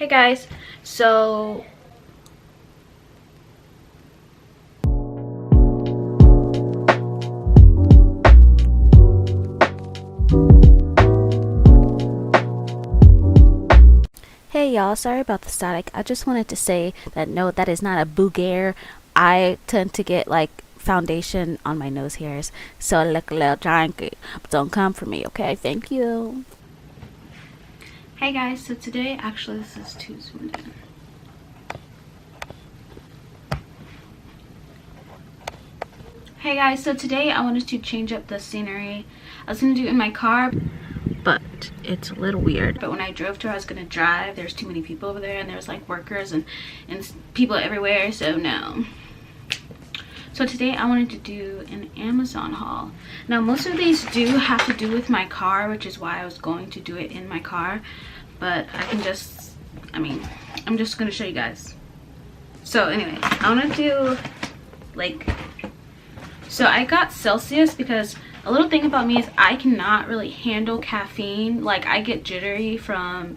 Hey guys, so hey y'all, sorry about the static. I just wanted to say that no, that is not a bouguer. I tend to get like foundation on my nose hairs, so I look a little janky. But don't come for me, okay? Thank you. Hey guys, so today, actually this is too zoomed in. Hey guys, so today I wanted to change up the scenery. I was gonna do it in my car, but it's a little weird. But when I drove to where I was gonna drive, there's too many people over there, and there's like workers and people everywhere, so no. So today I wanted to do an Amazon haul. Now most of these do have to do with my car, which is why I was going to do it in my car, but I can just, I'm just gonna show you guys. So anyway, I want to do like, so I got Celsius because a little thing about me is I cannot really handle caffeine. Like I get jittery from,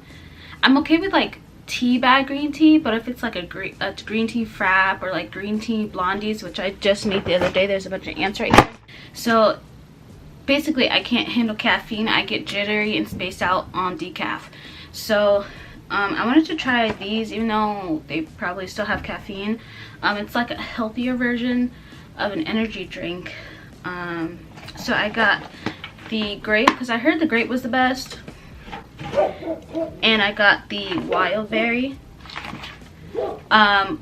I'm okay with like tea bag green tea, but if it's like a green tea frap or like green tea blondies, which I just made the other day, there's a bunch of ants right here. So basically I can't handle caffeine. I get jittery and spaced out on decaf. So I wanted to try these, even though they probably still have caffeine. It's like a healthier version of an energy drink. So I got the grape because I heard the grape was the best, and I got the wild berry.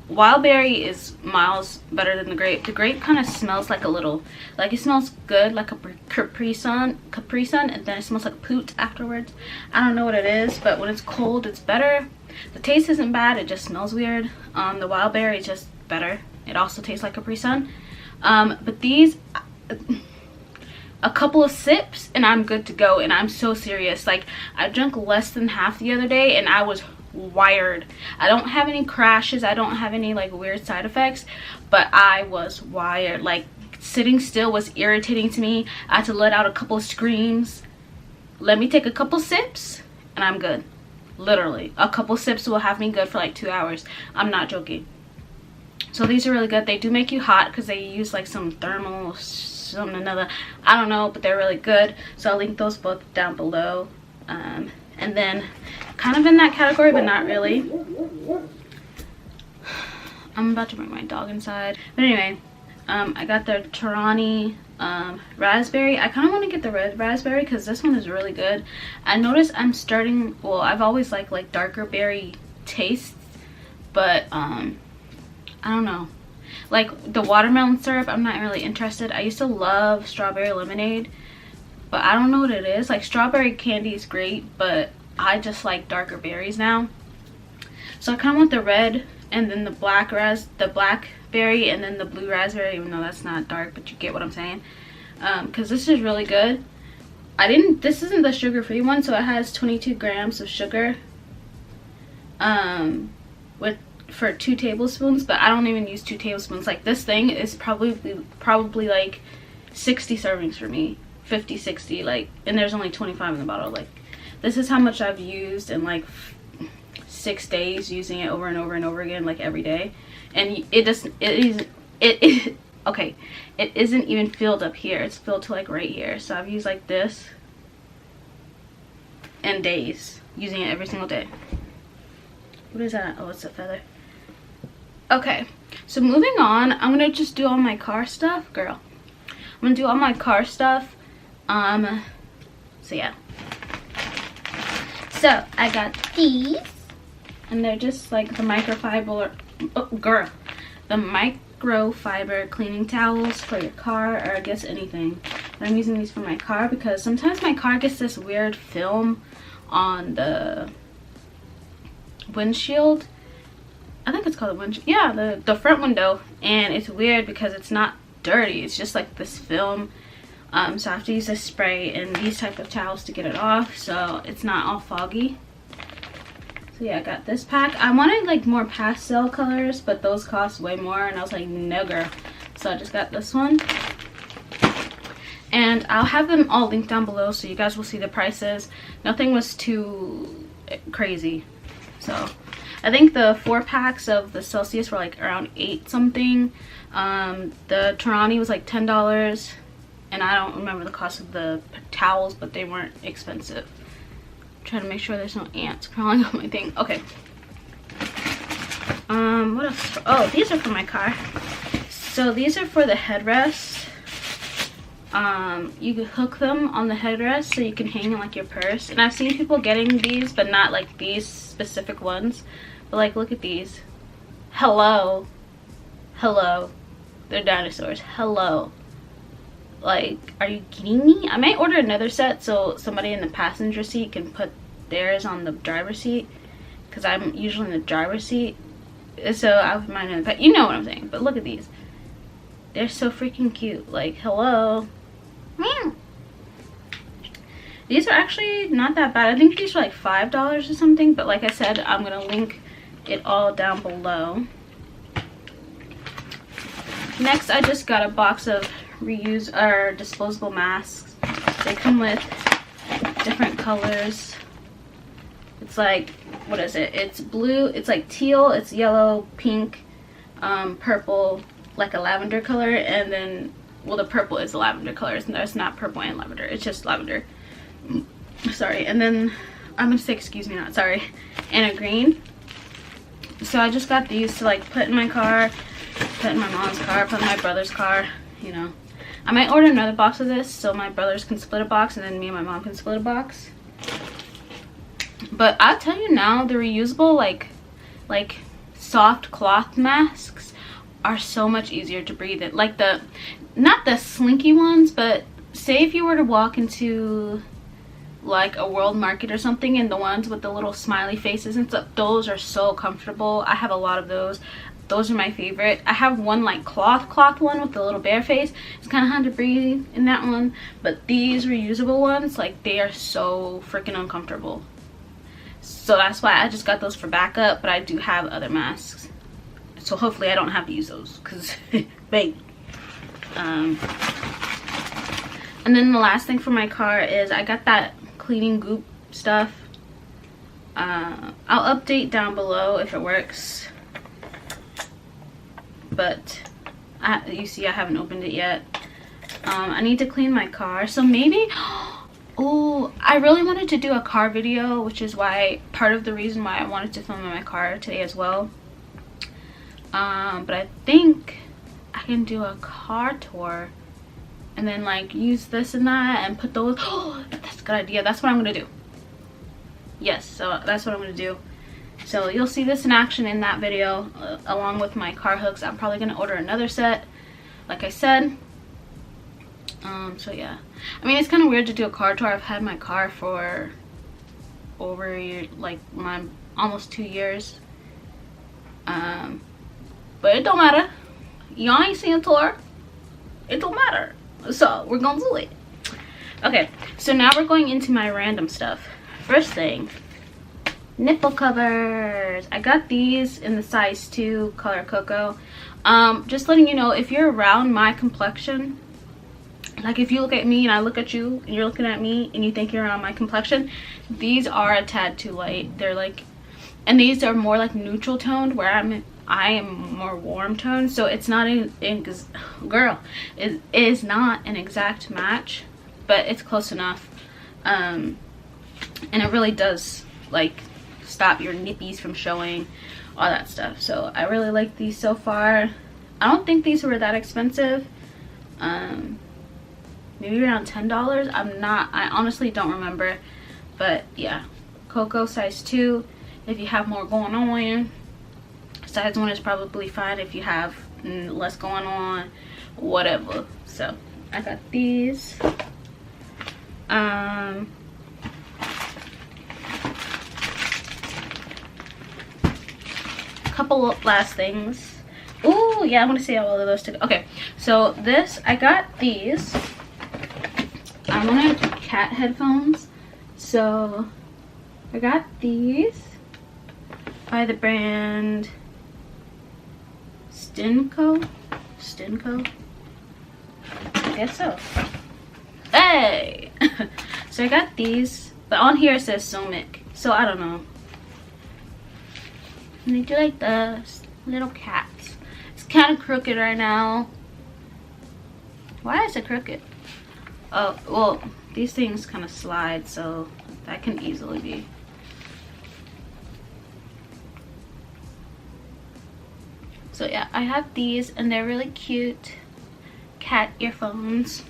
Wild berry is miles better than the grape. The grape kind of smells like a little, like it smells good, like a Capri Sun, and then it smells like poot afterwards. I don't know what it is, but when it's cold, it's better. The taste isn't bad, it just smells weird. The wild berry is just better. It also tastes like Capri Sun. But these, a couple of sips and I'm good to go, and I'm so serious. Like I drank less than half the other day and I was wired. I don't have any crashes, I don't have any like weird side effects, but I was wired. Like sitting still was irritating to me. I had to let out a couple of screams. Let me take a couple sips and I'm good. Literally a couple sips will have me good for like 2 hours. I'm not joking. So these are really good. They do make you hot because they use like some thermal something another, I don't know, but they're really good. So I'll link those both down below. And then kind of in that category, but not really, I'm about to bring my dog inside. But anyway, I got the Torani raspberry. I kind of want to get the red raspberry because this one is really good. I noticed I'm starting, well, I've always liked like darker berry tastes, but I don't know, like the watermelon syrup, I'm not really interested. I used to love strawberry lemonade, but I don't know what it is. Like strawberry candy is great, but I just like darker berries now. So I kind of want the red and then the blackberry and then the blue raspberry, even though that's not dark, but you get what I'm saying. Because this is really good. This isn't the sugar-free one, so it has 22 grams of sugar for 2 tablespoons, but I don't even use 2 tablespoons. Like this thing is probably like 60 servings for me, 50, 60, like, and there's only 25 in the bottle. Like this is how much I've used in like 6 days, using it over and over and over again, like every day. And it isn't even filled up here, it's filled to like right here. So I've used like this in days, using it every single day. What is that? Oh, it's a feather. Okay, so moving on, I'm gonna just do all my car stuff, girl. I'm gonna do all my car stuff. So yeah. So I got these, and they're just like the microfiber, the microfiber cleaning towels for your car, or I guess anything. But I'm using these for my car because sometimes my car gets this weird film on the windshield. I think it's called a windshield. Yeah, the front window, and it's weird because it's not dirty, it's just like this film. So I have to use a spray and these type of towels to get it off, so it's not all foggy. So yeah, I got this pack. I wanted like more pastel colors, but those cost way more, and I was like, no girl. So I just got this one, and I'll have them all linked down below so you guys will see the prices. Nothing was too crazy, so I think the 4 packs of the Celsius were like around 8 something. The Tarani was like $10, and I don't remember the cost of the towels, but they weren't expensive. I'm trying to make sure there's no ants crawling on my thing. Okay. What else? Oh, these are for my car. So these are for the headrest. You could hook them on the headrest so you can hang in like your purse. And I've seen people getting these, but not like these specific ones. But like, look at these. Hello. Hello. They're dinosaurs. Hello. Like, are you kidding me? I might order another set so somebody in the passenger seat can put theirs on the driver's seat, because I'm usually in the driver's seat. So I have mine in the back. You know what I'm saying. But look at these. They're so freaking cute. Like, hello. Meow. These are actually not that bad. I think these are like $5 or something. But like I said, I'm going to link it all down below. Next, I just got a box of reuse or disposable masks. They come with different colors. It's like, what is it? It's blue, it's like teal, it's yellow, pink, purple, like a lavender color, and then, well, the purple is the lavender color. It's not purple and lavender, it's just lavender. Sorry. And then I'm gonna say excuse me, not sorry, and a green. So I just got these to like put in my car, put in my mom's car, put in my brother's car, you know. I might order another box of this so my brothers can split a box and then me and my mom can split a box. But I'll tell you now, the reusable like soft cloth masks are so much easier to breathe in. Like the, not the slinky ones, but say if you were to walk into like a World Market or something, and the ones with the little smiley faces and stuff, those are so comfortable. I have a lot of those. Those are my favorite. I have one like cloth one with the little bear face. It's kind of hard to breathe in that one, but these reusable ones, like, they are so freaking uncomfortable. So that's why I just got those for backup, but I do have other masks, so hopefully I don't have to use those, because babe. And then the last thing for my car is I got that cleaning goop stuff. I'll update down below if it works, but you see I haven't opened it yet. I need to clean my car, so maybe, oh, I really wanted to do a car video, which is why, part of the reason why I wanted to film in my car today as well. But I think I can do a car tour and then like use this and that and put those. Oh, that's a good idea. That's what I'm gonna do. Yes, so that's what I'm gonna do. So you'll see this in action in that video, along with my car hooks. I'm probably gonna order another set, like I said. So yeah, I mean, it's kind of weird to do a car tour. I've had my car for over a year, like almost 2 years. But it don't matter. Y'all ain't seen a tour. It don't matter. So we're gonna do it. Okay, so now we're going into my random stuff. First thing, nipple covers. I got these in the size 2 color cocoa. Just letting you know, if you're around my complexion, like if you look at me and I look at you and you're looking at me and you think you're around my complexion, these are a tad too light. They're like, and these are more like neutral toned, where I am more warm toned, so it's not girl, it is not an exact match, but it's close enough. And it really does like stop your nippies from showing, all that stuff. So I really like these so far. I don't think these were that expensive. Maybe around $10. I honestly don't remember, but yeah, cocoa size 2 if you have more going on. Size 1 is probably fine if you have less going on, whatever. So I got these. Couple of last things. Oh yeah, I want to say all of those together. Okay, so this, I got these. I wanted cat headphones, so I got these by the brand Stinco. I guess so. Hey! So I got these, but on here it says Somic, so I don't know. And they do like the little cats. It's kind of crooked right now. Why is it crooked? Oh, well, these things kind of slide, so that can easily be. So yeah, I have these and they're really cute cat earphones.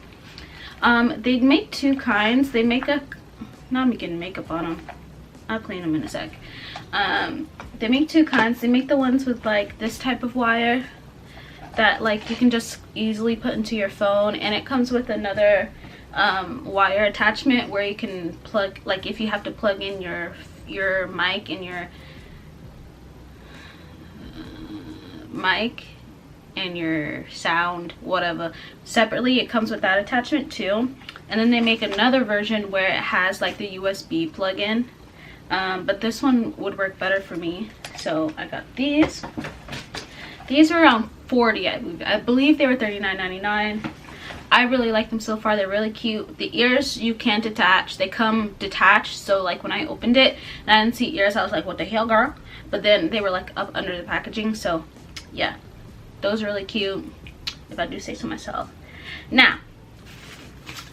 They make two kinds. They make a, now I'm getting makeup on them. I'll clean them in a sec. They make two kinds. They make the ones with like this type of wire that like you can just easily put into your phone, and it comes with another wire attachment where you can plug, like if you have to plug in your mic and your mic and your sound, whatever, separately. It comes with that attachment too. And then they make another version where it has like the USB plug-in, but this one would work better for me, so I got these. These are around 40, I believe they were $39.99. I really like them so far. They're really cute. The ears you can't detach. They come detached, so like when I opened it and I didn't see ears, I was like, what the hell, girl? But then they were like up under the packaging, so yeah, those are really cute, if I do say so myself. Now,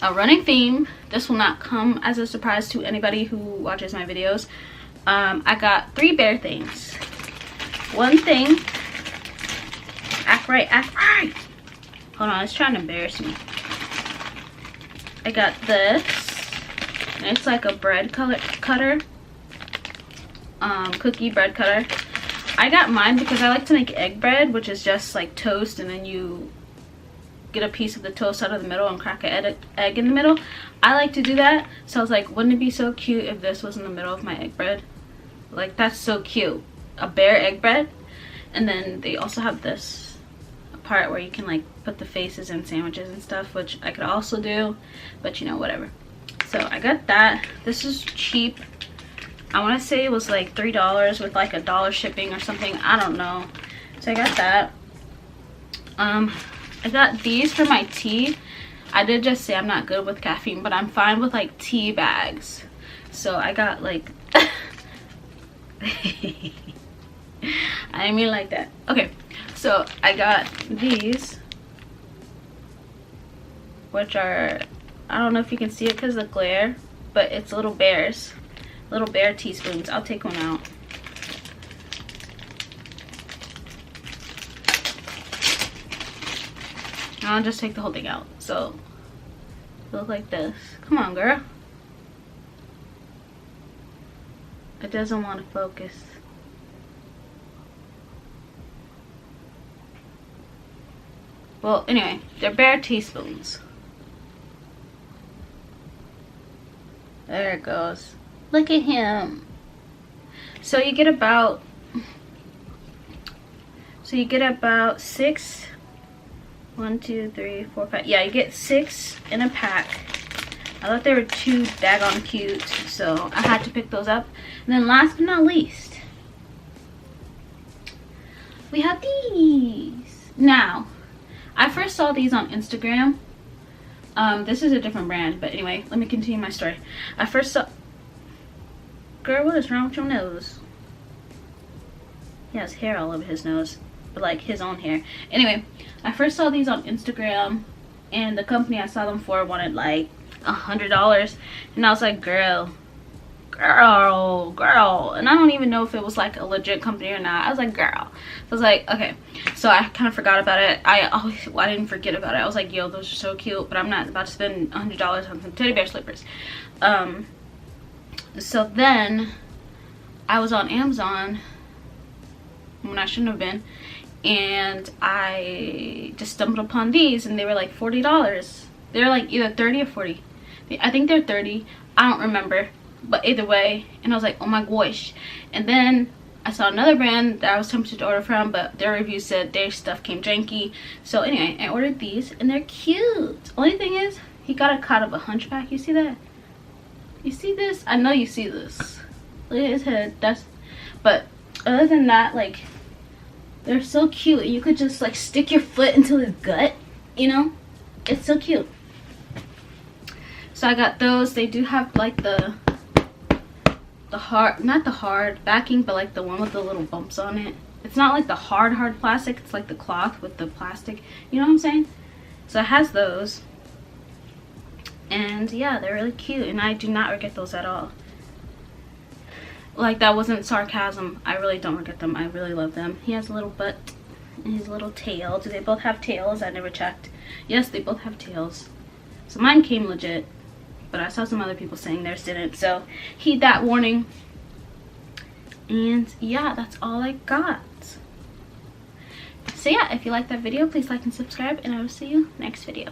a running theme, this will not come as a surprise to anybody who watches my videos. I got 3 bear things. One thing, act right, act right. Hold on, it's trying to embarrass me. I got this, and it's like a bread cutter, cookie bread cutter. I got mine because I like to make egg bread, which is just like toast and then you get a piece of the toast out of the middle and crack an egg in the middle. I like to do that, so I was like, wouldn't it be so cute if this was in the middle of my egg bread? Like, that's so cute. A bear egg bread. And then they also have this part where you can like put the faces in sandwiches and stuff, which I could also do, but you know, whatever. So I got that. This is cheap. I want to say it was like $3 with like $1 shipping or something. I don't know. So I got that. I got these for my tea. I did just say I'm not good with caffeine, but I'm fine with like tea bags. So I got like I didn't mean like that. Okay, so I got these, which are, I don't know if you can see it because of the glare, but it's little bears. Little bear teaspoons. I'll take one out. I'll just take the whole thing out. So, look like this. Come on, girl. It doesn't want to focus. Well, anyway, they're bear teaspoons. There it goes. Look at him. So you get about 6. 1, 2, 3, 4, 5. Yeah, you get 6 in a pack. I thought they were too daggone cute, so I had to pick those up. And then last but not least, we have these. Now, I first saw these on Instagram. This is a different brand, but anyway, let me continue my story. I first saw... Girl, what is wrong with your nose? He has hair all over his nose, but like his own hair. Anyway, I first saw these on Instagram, and the company I saw them for wanted like $100, and I was like, girl, and I don't even know if it was like a legit company or not. I was like, girl. So I was like, okay. So I kind of forgot about it. I didn't forget about it. I was like, yo, those are so cute, but I'm not about to spend $100 on some teddy bear slippers. So then I was on Amazon when I shouldn't have been, and I just stumbled upon these, and they were like $40. They're like either 30 or 40. I think they're 30. I don't remember, but either way. And I was like, oh my gosh. And then I saw another brand that I was tempted to order from, but their review said their stuff came janky. So anyway, I ordered these, and they're cute. Only thing is, he got a cut of a hunchback. You see that? You see this? I know you see this. Look at his head. But other than that, like, they're so cute. You could just like stick your foot into his gut, you know? It's so cute. So I got those. They do have like the the hard, not the hard backing, but like the one with the little bumps on it. It's not like the hard plastic, it's like the cloth with the plastic, you know what I'm saying? So it has those, and yeah, they're really cute, and I do not regret those at all. Like, that wasn't sarcasm. I really don't regret them. I really love them. He has a little butt and his little tail. Do they both have tails? I never checked. Yes, they both have tails. So mine came legit, but I saw some other people saying theirs didn't, so heed that warning. And yeah, that's all I got. So yeah, if you liked that video, please like and subscribe, and I will see you next video.